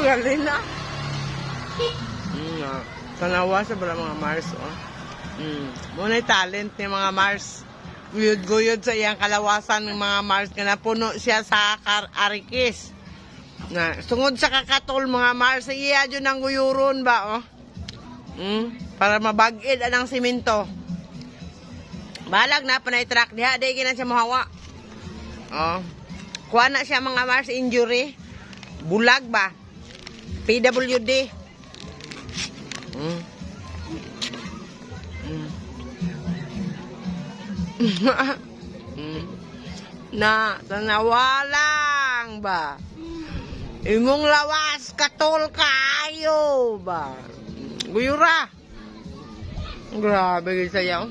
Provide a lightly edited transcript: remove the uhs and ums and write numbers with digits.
Galing na. Tanawa sa bala mga Mars, oh. Muna'y talent ni mga Mars. Guyod-guyod sa iyang kalawasan ng mga Mars nga napuno siya sa arikis. Na sungod sa kakatol mga Mars, iya dyan ang guyuron ba, oh. Para mabagid anang simento. Balag na panay truck diha, di na siya mahawa. Oh. Kuha na siya mga Mars injury. Bulag ba? PWD. Na tanawalang ba? Imong lawas katol kayo ba? Guyura. Grabe gid sayaw.